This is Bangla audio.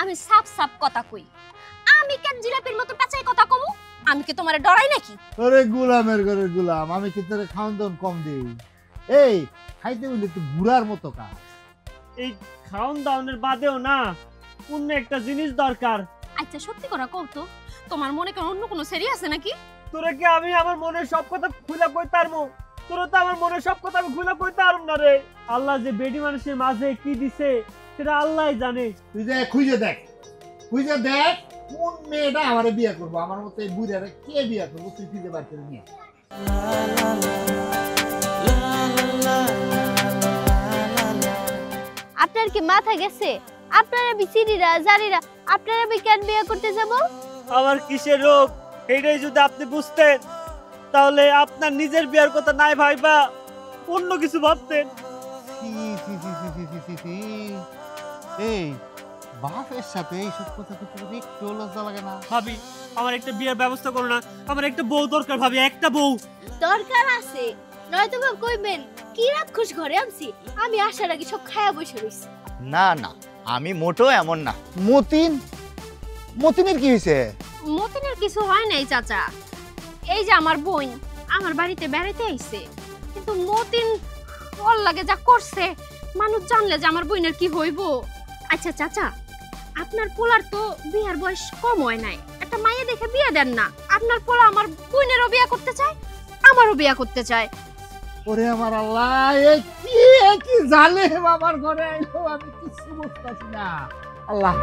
আমি সাফ সাফ কথা কই। আমি কেন জিলাপির মতো পেঁচাই কথা কমু? আমি কি তোমারে ডরাই নাকি? আরে গোলামের ঘরের গোলাম, আমি কি তোরে খাওন দাওন কম দেই? এই খাইতে বলি তো বুড়ার মতো কাজ। এই খাওন দাওনের বাদেও না অন্য একটা জিনিস দরকার। আচ্ছা সত্যি করে কও তো, তোমার মনে কোন অন্য কোনো সেরি আছে নাকি? তোরে কি আমি আমার মনের সব কথা খুলে কইতে পারবো? তোরে তো আমার মনের সব কথা আমি খুলে কইতে পারব না রে। আল্লাহ যে বেডি মানুষের মাঝে কি দিছে সেটা আল্লাহই জানে। তুই যে খুঁজে দেখ কোন মেয়েটা আমারে বিয়ে করবো, আমার মতো এই বুড়ারে কে বিয়ে করবো, তুই খুঁজে বার করে নিয়ে। আপনার কি মাথা গেছে? আপনারা বিচিরিরা জারিরা আপনারা কেন বিয়ে করতে যাব? আমার কিসের রোগ এইটাই যদি আপনি বুঝতেন তাহলে আপনার নিজের বিয়ার কথা নাই ভাইবা অন্য কিছু ভাবতেন। এই বাপের সাথে এইসব কথা করতে একটু লজ্জা লাগে না? ভাবি আমার একটা বিয়ের ব্যবস্থা করো না, আমার একটা বউ দরকার ভাবি, একটা বউ দরকার আছে, নয়তো বা কইবেন কি রাক্ষস ঘরে আনছি, আমি আসার আগে সব খায়া বসে রইছি। না না, আমি মোটো এমন না। মতিনের কি হয়েছে? মতিনের কিছু হয় নাই চাচা। এই যে আমার বোন আমার বাড়িতে বেড়াইতে আইছে, কিন্তু মতিন ওর লাগে যা করছে মানুষ জানলে যে আমার বোনের কি হইব। আচ্ছা চাচা, আপনার পোলার তো বিয়ার বয়স কম হয় নাই, একটা মাইয়া দেখে বিয়ে দেন না। আপনার পোলা আমার বোনেরও বিয়ে করতে চায়, আমারও বিয়ে করতে চায়। ওরে আমার আল্লাহ, কি জালেম আমার ঘরে আইলো, আমি কিছু বুঝতেছি না। আল্লাহ